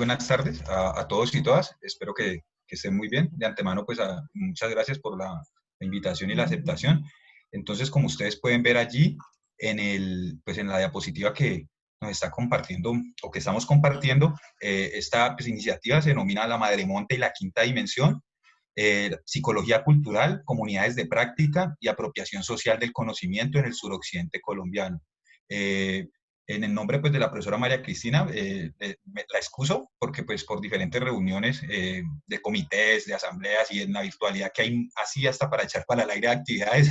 buenas tardes a todos y todas. Espero que estén muy bien. De antemano, pues muchas gracias por la invitación y la aceptación. Entonces, como ustedes pueden ver allí, pues en la diapositiva que nos está compartiendo o que estamos compartiendo, esta pues, iniciativa se denomina La Madremonte y la Quinta Dimensión, Psicología Cultural, Comunidades de Práctica y Apropiación Social del Conocimiento en el suroccidente colombiano. En el nombre pues, de la profesora María Cristina, la excuso porque pues, por diferentes reuniones de comités, de asambleas y en la virtualidad que hay así hasta para echar para el aire de actividades,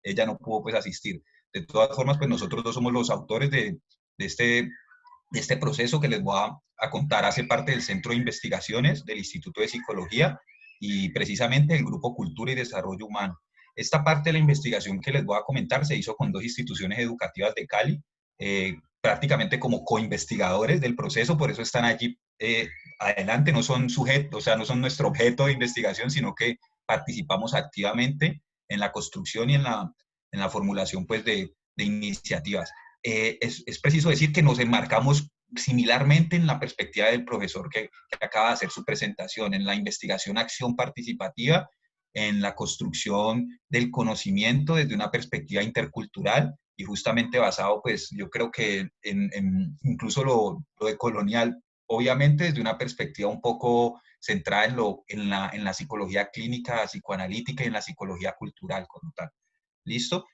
ella no pudo pues, asistir. De todas formas, pues nosotros dos somos los autores de este proceso que les voy a contar. Hace parte del Centro de Investigaciones del Instituto de Psicología y precisamente el Grupo Cultura y Desarrollo Humano. Esta parte de la investigación que les voy a comentar se hizo con dos instituciones educativas de Cali, prácticamente como coinvestigadores del proceso, por eso están allí adelante, no son sujetos, o sea, no son nuestro objeto de investigación, sino que participamos activamente en la construcción y en la formulación pues, de iniciativas. Es preciso decir que nos enmarcamos similarmente en la perspectiva del profesor que acaba de hacer su presentación, en la investigación, acción participativa, en la construcción del conocimiento desde una perspectiva intercultural y justamente basado, pues yo creo que incluso lo de colonial, obviamente desde una perspectiva un poco centrada en la psicología clínica, psicoanalítica y en la psicología cultural como tal. ¿Listo?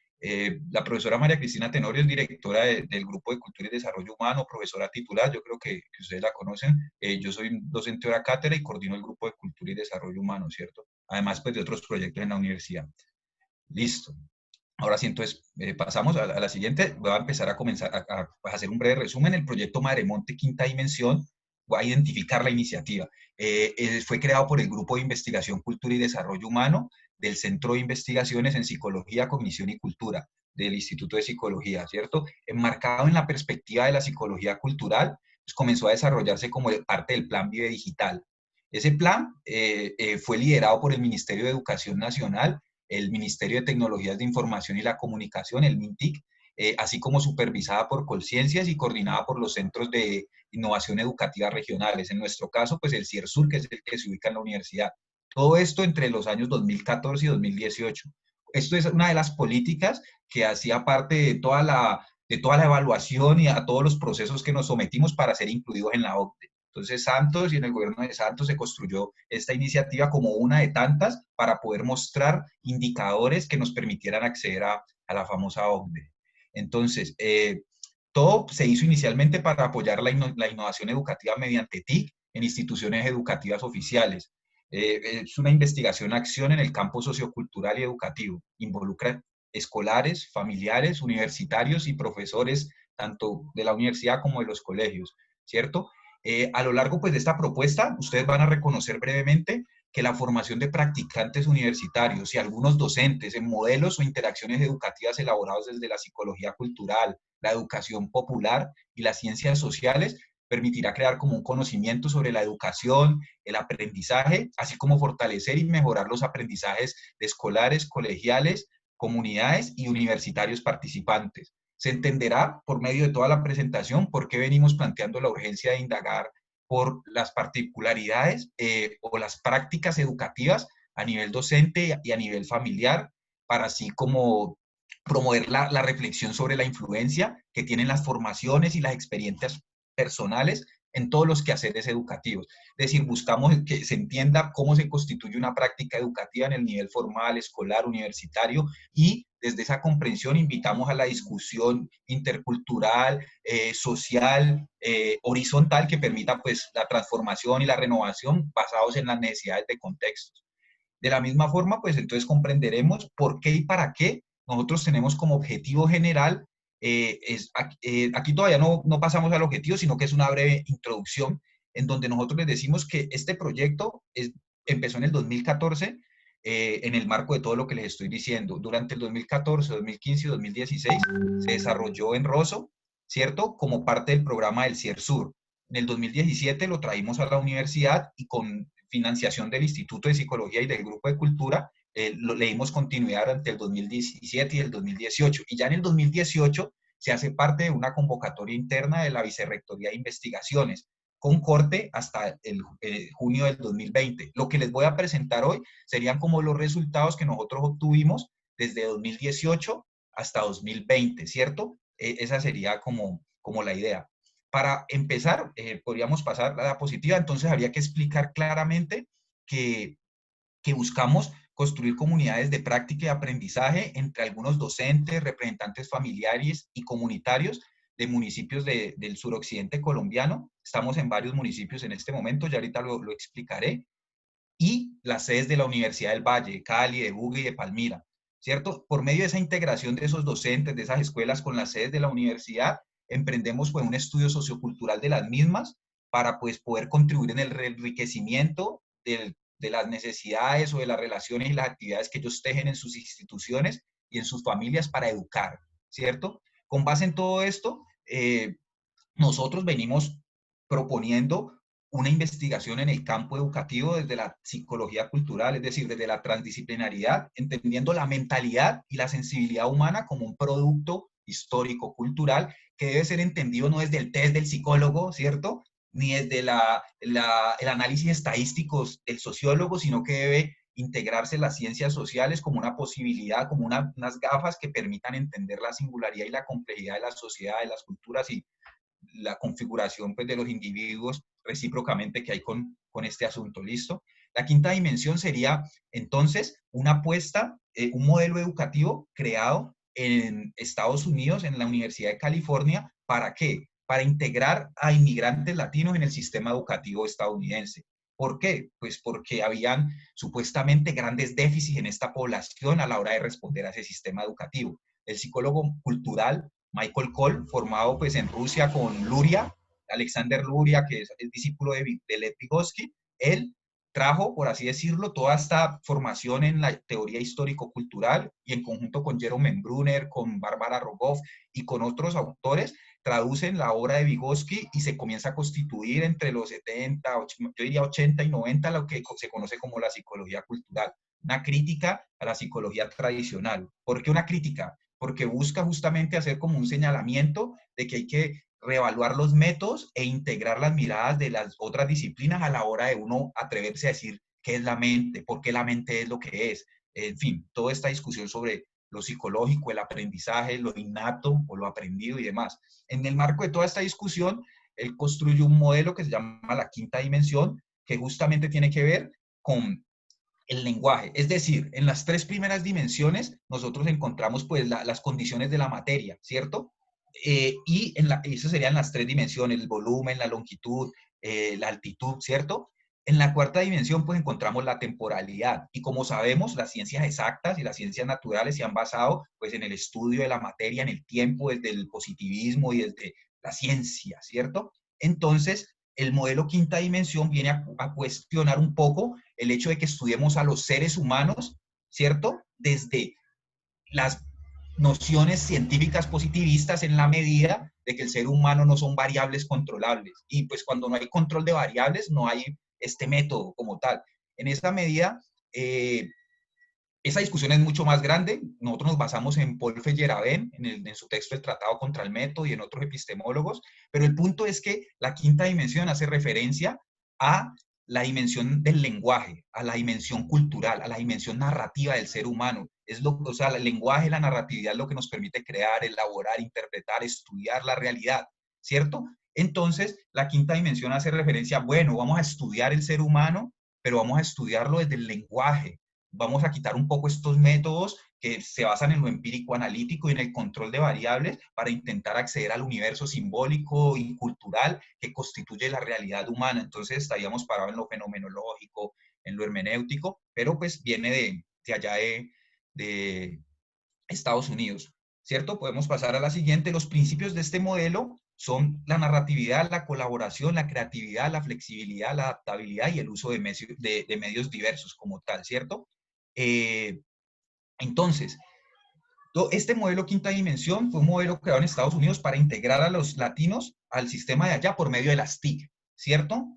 La profesora María Cristina Tenorio es directora del Grupo de Cultura y Desarrollo Humano, profesora titular, yo creo que ustedes la conocen. Yo soy docente hora cátedra y coordino el Grupo de Cultura y Desarrollo Humano, ¿cierto? Además, pues, de otros proyectos en la universidad. Listo. Ahora sí, entonces, pasamos a la siguiente. Voy a empezar a hacer un breve resumen. El proyecto Madremonte Quinta Dimensión va a identificar la iniciativa. Fue creado por el Grupo de Investigación, Cultura y Desarrollo Humano del Centro de Investigaciones en Psicología, Cognición y Cultura del Instituto de Psicología, ¿cierto? Enmarcado en la perspectiva de la psicología cultural, pues comenzó a desarrollarse como parte del Plan Vive Digital. Ese plan fue liderado por el Ministerio de Educación Nacional, el Ministerio de Tecnologías de Información y la Comunicación, el MINTIC, así como supervisada por Colciencias y coordinada por los Centros de Innovación Educativa Regionales. En nuestro caso, pues el CIERSUR, que es el que se ubica en la universidad. Todo esto entre los años 2014 y 2018. Esto es una de las políticas que hacía parte de toda la evaluación y a todos los procesos que nos sometimos para ser incluidos en la OCDE. Entonces, Santos y en el gobierno de Santos se construyó esta iniciativa como una de tantas para poder mostrar indicadores que nos permitieran acceder a la famosa OCDE. Entonces, todo se hizo inicialmente para apoyar la innovación educativa mediante TIC en instituciones educativas oficiales. Es una investigación-acción en el campo sociocultural y educativo. Involucra escolares, familiares, universitarios y profesores, tanto de la universidad como de los colegios, ¿cierto? A lo largo pues, de esta propuesta, ustedes van a reconocer brevemente que la formación de practicantes universitarios y algunos docentes en modelos o interacciones educativas elaborados desde la psicología cultural, la educación popular y las ciencias sociales permitirá crear como un conocimiento sobre la educación, el aprendizaje, así como fortalecer y mejorar los aprendizajes de escolares, colegiales, comunidades y universitarios participantes. Se entenderá por medio de toda la presentación por qué venimos planteando la urgencia de indagar por las particularidades o las prácticas educativas a nivel docente y a nivel familiar, para así como promover la reflexión sobre la influencia que tienen las formaciones y las experiencias personales en todos los quehaceres educativos. Es decir, buscamos que se entienda cómo se constituye una práctica educativa en el nivel formal, escolar, universitario, y desde esa comprensión invitamos a la discusión intercultural, social, horizontal, que permita pues, la transformación y la renovación basados en las necesidades de contextos. De la misma forma, pues entonces comprenderemos por qué y para qué nosotros tenemos como objetivo general, aquí todavía no pasamos al objetivo, sino que es una breve introducción en donde nosotros les decimos que este proyecto empezó en el 2014, en el marco de todo lo que les estoy diciendo. Durante el 2014, 2015 y 2016 se desarrolló en Rosso, ¿cierto? Como parte del programa del CIERSUR. En el 2017 lo traímos a la universidad y con financiación del Instituto de Psicología y del Grupo de Cultura, le dimos continuidad durante el 2017 y el 2018. Y ya en el 2018 se hace parte de una convocatoria interna de la Vicerrectoría de Investigaciones con corte hasta el junio del 2020. Lo que les voy a presentar hoy serían como los resultados que nosotros obtuvimos desde 2018 hasta 2020, ¿cierto? Esa sería como la idea. Para empezar, podríamos pasar a la diapositiva, entonces habría que explicar claramente que buscamos construir comunidades de práctica y aprendizaje entre algunos docentes, representantes familiares y comunitarios de municipios del suroccidente colombiano. Estamos en varios municipios en este momento, ya ahorita lo explicaré. Y las sedes de la Universidad del Valle, de Cali, de Buga y de Palmira, ¿cierto? Por medio de esa integración de esos docentes, de esas escuelas con las sedes de la universidad, emprendemos pues un estudio sociocultural de las mismas para pues poder contribuir en el enriquecimiento de las necesidades o de las relaciones y las actividades que ellos tejen en sus instituciones y en sus familias para educar, ¿cierto? Con base en todo esto, nosotros venimos proponiendo una investigación en el campo educativo desde la psicología cultural, es decir, desde la transdisciplinaridad, entendiendo la mentalidad y la sensibilidad humana como un producto histórico-cultural que debe ser entendido no desde el test del psicólogo, ¿cierto? Ni desde el análisis estadístico del sociólogo, sino que debe integrarse las ciencias sociales como una posibilidad, como unas gafas que permitan entender la singularidad y la complejidad de la sociedad, de las culturas y la configuración pues, de los individuos recíprocamente que hay con este asunto, ¿listo? La quinta dimensión sería, entonces, una apuesta, un modelo educativo creado en Estados Unidos, en la Universidad de California, ¿para qué? Para integrar a inmigrantes latinos en el sistema educativo estadounidense. ¿Por qué? Pues porque habían supuestamente grandes déficits en esta población a la hora de responder a ese sistema educativo. El psicólogo cultural Michael Kohl, formado pues en Rusia con Luria, Alexander Luria, que es el discípulo de Lev Vygotsky, él trajo, por así decirlo, toda esta formación en la teoría histórico-cultural y en conjunto con Jerome Brunner, con Bárbara Rogoff y con otros autores, traducen la obra de Vygotsky y se comienza a constituir entre los 70, yo diría 80 y 90, lo que se conoce como la psicología cultural. Una crítica a la psicología tradicional. ¿Por qué una crítica? Porque busca justamente hacer como un señalamiento de que hay que reevaluar los métodos e integrar las miradas de las otras disciplinas a la hora de uno atreverse a decir qué es la mente, por qué la mente es lo que es. En fin, toda esta discusión sobre lo psicológico, el aprendizaje, lo innato o lo aprendido y demás. En el marco de toda esta discusión, él construye un modelo que se llama la quinta dimensión, que justamente tiene que ver con el lenguaje. Es decir, en las tres primeras dimensiones nosotros encontramos pues las condiciones de la materia, ¿cierto? Esas serían las tres dimensiones, el volumen, la longitud, la altitud, ¿cierto? En la cuarta dimensión pues encontramos la temporalidad y como sabemos las ciencias exactas y las ciencias naturales se han basado pues en el estudio de la materia en el tiempo desde el positivismo y desde la ciencia, ¿cierto? Entonces el modelo quinta dimensión viene a cuestionar un poco el hecho de que estudiemos a los seres humanos, ¿cierto? Desde las nociones científicas positivistas en la medida de que el ser humano no son variables controlables. Y pues cuando no hay control de variables, no hay este método como tal. En esta medida, esa discusión es mucho más grande. Nosotros nos basamos en Paul Feyerabend, en su texto El Tratado contra el Método y en otros epistemólogos, pero el punto es que la quinta dimensión hace referencia a la dimensión del lenguaje, a la dimensión cultural, a la dimensión narrativa del ser humano. O sea, el lenguaje, la narratividad es lo que nos permite crear, elaborar, interpretar, estudiar la realidad, ¿cierto? Entonces, la quinta dimensión hace referencia, bueno, vamos a estudiar el ser humano, pero vamos a estudiarlo desde el lenguaje, vamos a quitar un poco estos métodos que se basan en lo empírico analítico y en el control de variables para intentar acceder al universo simbólico y cultural que constituye la realidad humana. Entonces estaríamos parados en lo fenomenológico, en lo hermenéutico, pero pues viene de allá de Estados Unidos, ¿cierto? Podemos pasar a la siguiente. Los principios de este modelo son la narratividad, la colaboración, la creatividad, la flexibilidad, la adaptabilidad y el uso de medios diversos como tal, ¿cierto? Eh, entonces, este modelo quinta dimensión fue un modelo creado en Estados Unidos para integrar a los latinos al sistema de allá por medio de las TIC, ¿cierto?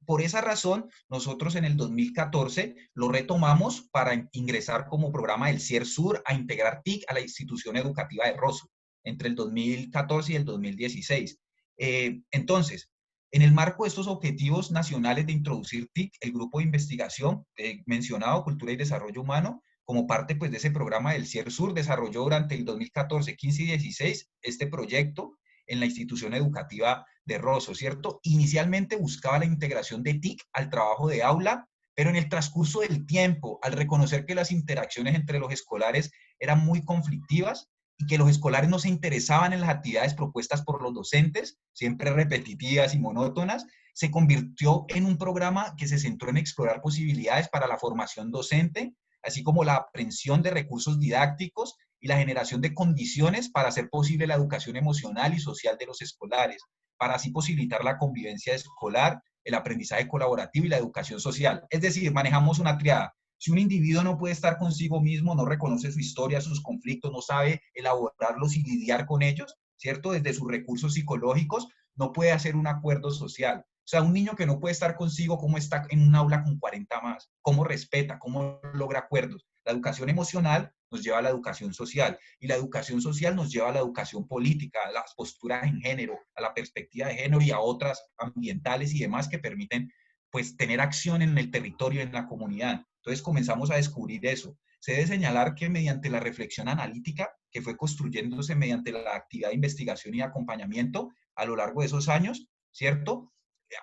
Por esa razón, nosotros en el 2014 lo retomamos para ingresar como programa del CIER-Sur a integrar TIC a la institución educativa de Rosso entre el 2014 y el 2016. Entonces, En el marco de estos objetivos nacionales de introducir TIC, el grupo de investigación mencionado, Cultura y Desarrollo Humano, como parte pues, de ese programa del CIER-Sur, desarrolló durante el 2014, 15 y 16 este proyecto en la institución educativa de Rosso, ¿cierto? Inicialmente buscaba la integración de TIC al trabajo de aula, pero en el transcurso del tiempo, al reconocer que las interacciones entre los escolares eran muy conflictivas y que los escolares no se interesaban en las actividades propuestas por los docentes, siempre repetitivas y monótonas, se convirtió en un programa que se centró en explorar posibilidades para la formación docente, así como la aprehensión de recursos didácticos y la generación de condiciones para hacer posible la educación emocional y social de los escolares, para así posibilitar la convivencia escolar, el aprendizaje colaborativo y la educación social. Es decir, manejamos una triada. Si un individuo no puede estar consigo mismo, no reconoce su historia, sus conflictos, no sabe elaborarlos y lidiar con ellos, ¿cierto? Desde sus recursos psicológicos, no puede hacer un acuerdo social. O sea, un niño que no puede estar consigo, ¿cómo está en un aula con 40 más? ¿Cómo respeta? ¿Cómo logra acuerdos? La educación emocional nos lleva a la educación social y la educación social nos lleva a la educación política, a las posturas en género, a la perspectiva de género y a otras ambientales y demás que permiten pues tener acción en el territorio, en la comunidad. Entonces comenzamos a descubrir eso. Se debe señalar que mediante la reflexión analítica que fue construyéndose mediante la actividad de investigación y acompañamiento a lo largo de esos años, ¿cierto?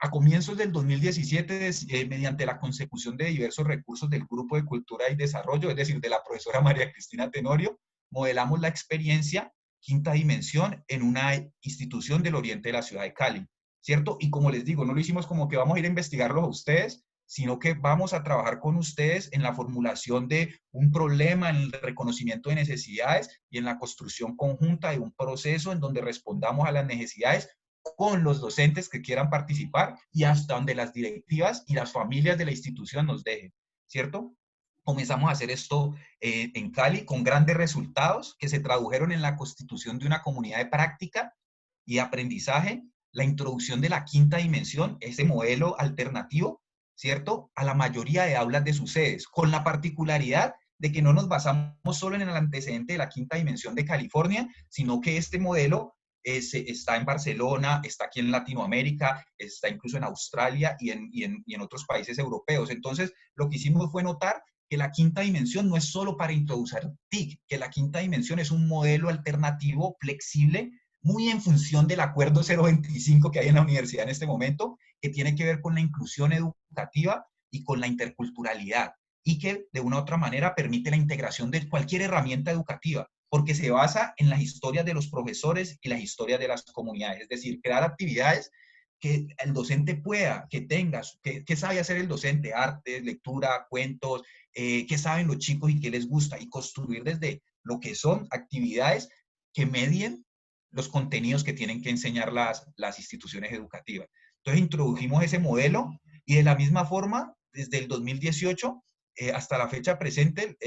A comienzos del 2017, mediante la consecución de diversos recursos del Grupo de Cultura y Desarrollo, es decir, de la profesora María Cristina Tenorio, modelamos la experiencia Quinta Dimensión en una institución del oriente de la ciudad de Cali, ¿cierto? Y como les digo, no lo hicimos como que vamos a ir a investigarlos a ustedes, sino que vamos a trabajar con ustedes en la formulación de un problema, en el reconocimiento de necesidades y en la construcción conjunta de un proceso en donde respondamos a las necesidades con los docentes que quieran participar y hasta donde las directivas y las familias de la institución nos dejen, ¿cierto? Comenzamos a hacer esto en Cali con grandes resultados que se tradujeron en la constitución de una comunidad de práctica y aprendizaje, la introducción de la quinta dimensión, ese modelo alternativo, ¿cierto? A la mayoría de aulas de sus sedes, con la particularidad de que no nos basamos solo en el antecedente de la quinta dimensión de California, sino que este modelo está en Barcelona, está aquí en Latinoamérica, está incluso en Australia y en otros países europeos. Entonces, lo que hicimos fue notar que la quinta dimensión no es solo para introducir TIC, que la quinta dimensión es un modelo alternativo, flexible, muy en función del acuerdo 025 que hay en la universidad en este momento, que tiene que ver con la inclusión educativa y con la interculturalidad, y que de una u otra manera permite la integración de cualquier herramienta educativa, porque se basa en las historias de los profesores y las historias de las comunidades, es decir, crear actividades que el docente pueda, que tenga, que sabe hacer el docente, arte, lectura, cuentos, qué saben los chicos y qué les gusta, y construir desde lo que son actividades que medien los contenidos que tienen que enseñar las instituciones educativas. Entonces introdujimos ese modelo y de la misma forma, desde el 2018 hasta la fecha presente,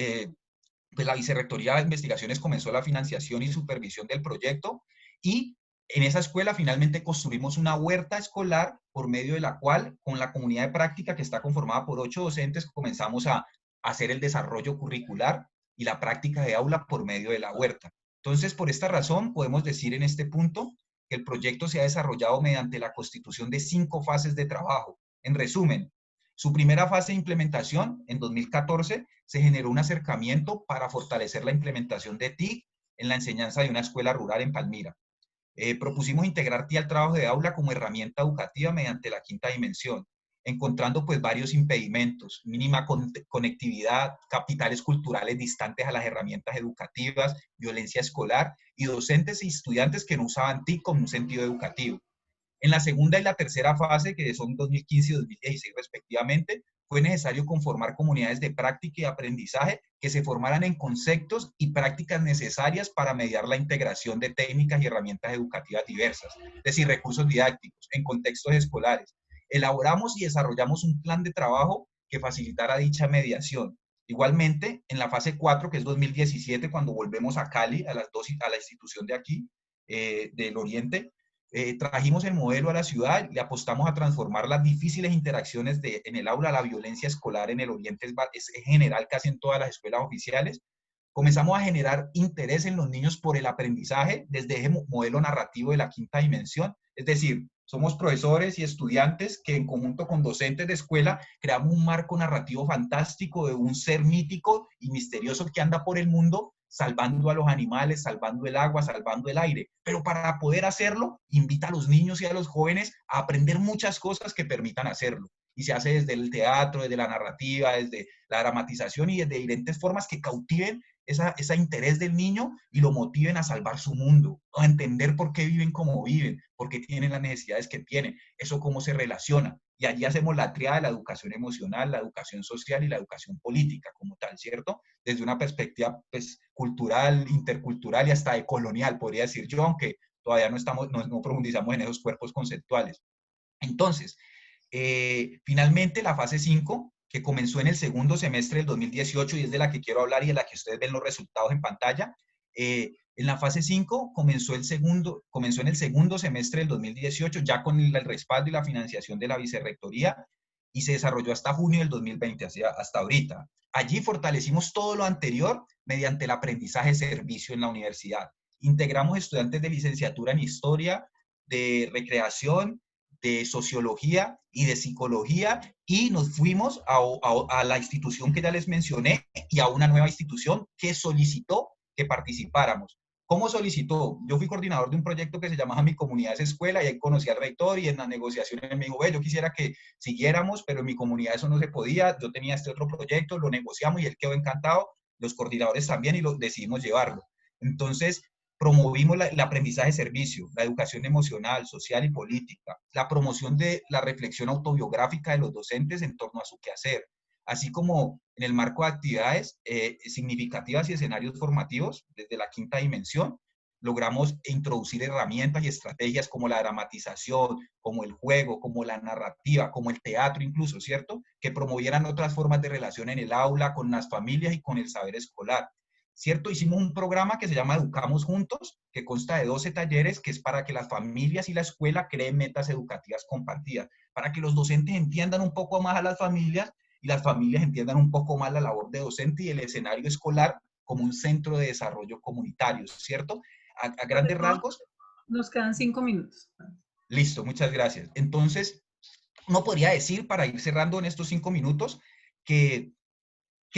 pues la Vicerrectoría de Investigaciones comenzó la financiación y supervisión del proyecto y en esa escuela finalmente construimos una huerta escolar por medio de la cual, con la comunidad de práctica que está conformada por 8 docentes, comenzamos a hacer el desarrollo curricular y la práctica de aula por medio de la huerta. Entonces, por esta razón, podemos decir en este punto que el proyecto se ha desarrollado mediante la constitución de 5 fases de trabajo. En resumen, su primera fase de implementación, en 2014, se generó un acercamiento para fortalecer la implementación de TIC en la enseñanza de una escuela rural en Palmira. Propusimos integrar TIC al trabajo de aula como herramienta educativa mediante la quinta dimensión, encontrando pues varios impedimentos, mínima conectividad, capitales culturales distantes a las herramientas educativas, violencia escolar y docentes y estudiantes que no usaban TIC con un sentido educativo. En la segunda y la tercera fase, que son 2015 y 2016 respectivamente, fue necesario conformar comunidades de práctica y aprendizaje que se formaran en conceptos y prácticas necesarias para mediar la integración de técnicas y herramientas educativas diversas, es decir, recursos didácticos en contextos escolares. Elaboramos y desarrollamos un plan de trabajo que facilitara dicha mediación. Igualmente, en la fase 4, que es 2017, cuando volvemos a Cali, a la institución de aquí, del Oriente, trajimos el modelo a la ciudad y apostamos a transformar las difíciles interacciones en el aula. La violencia escolar en el Oriente es general casi en todas las escuelas oficiales. Comenzamos a generar interés en los niños por el aprendizaje desde ese modelo narrativo de la quinta dimensión. Es decir, somos profesores y estudiantes que en conjunto con docentes de escuela creamos un marco narrativo fantástico de un ser mítico y misterioso que anda por el mundo salvando a los animales, salvando el agua, salvando el aire. Pero para poder hacerlo, invita a los niños y a los jóvenes a aprender muchas cosas que permitan hacerlo. Y se hace desde el teatro, desde la narrativa, desde la dramatización y desde diferentes formas que cautiven ese interés del niño y lo motiven a salvar su mundo, a entender por qué viven como viven, por qué tienen las necesidades que tienen, eso cómo se relaciona. Y allí hacemos la triada de la educación emocional, la educación social y la educación política como tal, ¿cierto? Desde una perspectiva pues, cultural, intercultural y hasta colonial, podría decir yo, aunque todavía no profundizamos en esos cuerpos conceptuales. Entonces, finalmente, la fase 5, que comenzó en el segundo semestre del 2018 y es de la que quiero hablar y de la que ustedes ven los resultados en pantalla, en la fase 5 comenzó en el segundo semestre del 2018, ya con el respaldo y la financiación de la vicerrectoría, y se desarrolló hasta junio del 2020, hasta ahorita. Allí fortalecimos todo lo anterior mediante el aprendizaje-servicio en la universidad. Integramos estudiantes de licenciatura en historia, de recreación, de sociología y de psicología y nos fuimos a la institución que ya les mencioné y a una nueva institución que solicitó que participáramos. ¿Cómo solicitó? Yo fui coordinador de un proyecto que se llamaba Mi Comunidad es Escuela y ahí conocí al rector y en las negociaciones me dijo, ve, yo quisiera que siguiéramos, pero en mi comunidad eso no se podía, yo tenía este otro proyecto, lo negociamos y él quedó encantado, los coordinadores también y decidimos llevarlo. Entonces, promovimos el aprendizaje de servicio, la educación emocional, social y política, la promoción de la reflexión autobiográfica de los docentes en torno a su quehacer, así como en el marco de actividades significativas y escenarios formativos desde la quinta dimensión, logramos introducir herramientas y estrategias como la dramatización, como el juego, como la narrativa, como el teatro incluso, ¿cierto? Que promovieran otras formas de relación en el aula, con las familias y con el saber escolar. ¿Cierto? Hicimos un programa que se llama Educamos Juntos, que consta de 12 talleres, que es para que las familias y la escuela creen metas educativas compartidas, para que los docentes entiendan un poco más a las familias y las familias entiendan un poco más la labor de docente y el escenario escolar como un centro de desarrollo comunitario, ¿cierto? A grandes rasgos. Nos quedan 5 minutos. Listo, muchas gracias. Entonces, uno podría decir, para ir cerrando en estos 5 minutos, que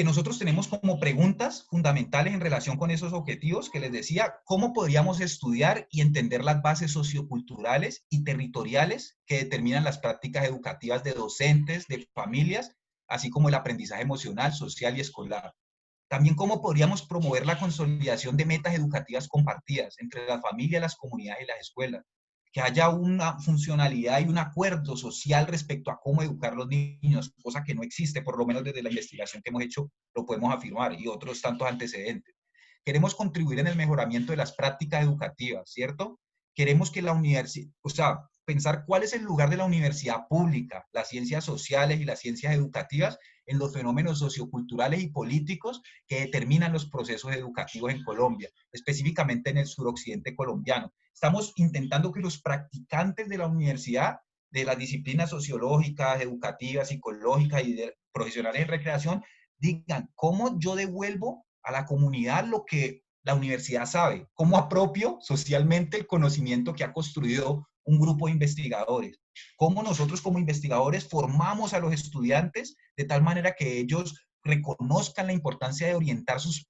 nosotros tenemos como preguntas fundamentales en relación con esos objetivos que les decía, cómo podríamos estudiar y entender las bases socioculturales y territoriales que determinan las prácticas educativas de docentes, de familias, así como el aprendizaje emocional, social y escolar. También cómo podríamos promover la consolidación de metas educativas compartidas entre las familias, las comunidades y las escuelas. Que haya una funcionalidad y un acuerdo social respecto a cómo educar a los niños, cosa que no existe, por lo menos desde la investigación que hemos hecho lo podemos afirmar y otros tantos antecedentes. Queremos contribuir en el mejoramiento de las prácticas educativas, ¿cierto? Queremos que la universidad, o sea, pensar cuál es el lugar de la universidad pública, las ciencias sociales y las ciencias educativas en los fenómenos socioculturales y políticos que determinan los procesos educativos en Colombia, específicamente en el suroccidente colombiano. Estamos intentando que los practicantes de la universidad, de las disciplinas sociológicas, educativas, psicológicas y de profesionales de recreación, digan cómo yo devuelvo a la comunidad lo que la universidad sabe, cómo apropio socialmente el conocimiento que ha construido un grupo de investigadores, cómo nosotros como investigadores formamos a los estudiantes de tal manera que ellos reconozcan la importancia de orientar sus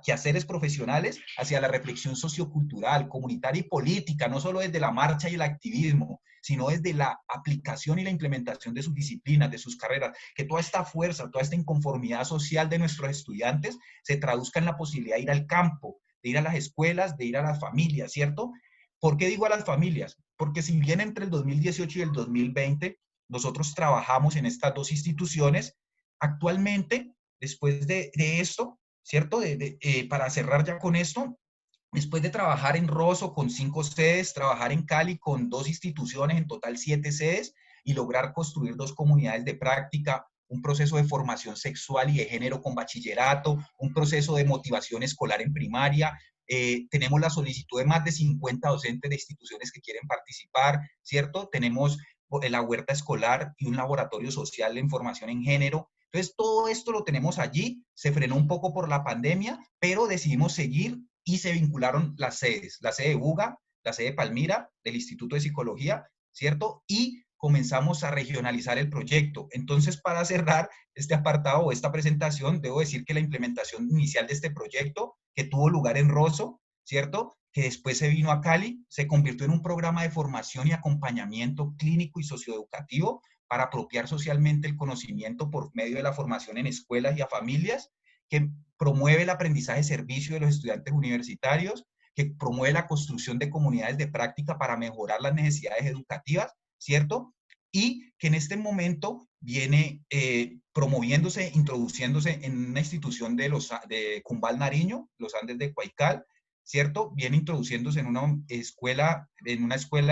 quehaceres profesionales hacia la reflexión sociocultural, comunitaria y política, no solo desde la marcha y el activismo, sino desde la aplicación y la implementación de sus disciplinas, de sus carreras, que toda esta fuerza, toda esta inconformidad social de nuestros estudiantes se traduzca en la posibilidad de ir al campo, de ir a las escuelas, de ir a las familias, ¿cierto? ¿Por qué digo a las familias? Porque si bien entre el 2018 y el 2020 nosotros trabajamos en estas dos instituciones, actualmente, después de esto, ¿cierto? Para cerrar ya con esto, después de trabajar en Rosso con 5 sedes, trabajar en Cali con 2 instituciones, en total 7 sedes, y lograr construir 2 comunidades de práctica, un proceso de formación sexual y de género con bachillerato, un proceso de motivación escolar en primaria. Tenemos la solicitud de más de 50 docentes de instituciones que quieren participar, ¿cierto? Tenemos la huerta escolar y un laboratorio social en formación en género. Entonces, todo esto lo tenemos allí, se frenó un poco por la pandemia, pero decidimos seguir y se vincularon las sedes, la sede de Buga, la sede de Palmira, del Instituto de Psicología, ¿cierto? Y comenzamos a regionalizar el proyecto. Entonces, para cerrar este apartado o esta presentación, debo decir que la implementación inicial de este proyecto, que tuvo lugar en Rosso, ¿cierto? Que después se vino a Cali, se convirtió en un programa de formación y acompañamiento clínico y socioeducativo para apropiar socialmente el conocimiento por medio de la formación en escuelas y a familias, que promueve el aprendizaje de servicio de los estudiantes universitarios, que promueve la construcción de comunidades de práctica para mejorar las necesidades educativas, ¿cierto? Y que en este momento viene promoviéndose, introduciéndose en una institución de Cumbal Nariño, los Andes de Cuaycal, ¿cierto? Viene introduciéndose en una escuela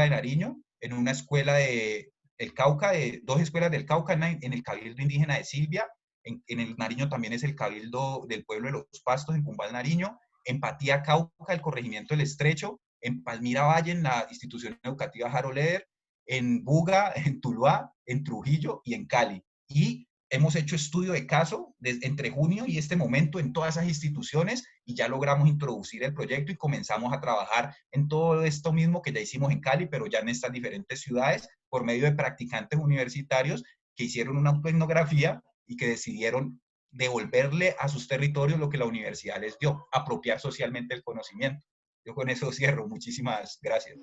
de Nariño, en una escuela de el Cauca, de dos escuelas del Cauca, en el Cabildo Indígena de Silvia, en el Nariño también es el Cabildo del Pueblo de los Pastos, en Cumbal Nariño, en Patía Cauca, el Corregimiento del Estrecho, en Palmira Valle, en la institución educativa Jaro Leder, en Buga, en Tuluá, en Trujillo y en Cali. Y hemos hecho estudio de caso entre junio y este momento en todas esas instituciones y ya logramos introducir el proyecto y comenzamos a trabajar en todo esto mismo que ya hicimos en Cali, pero ya en estas diferentes ciudades por medio de practicantes universitarios que hicieron una autoetnografía y que decidieron devolverle a sus territorios lo que la universidad les dio, apropiar socialmente el conocimiento. Yo con eso cierro. Muchísimas gracias.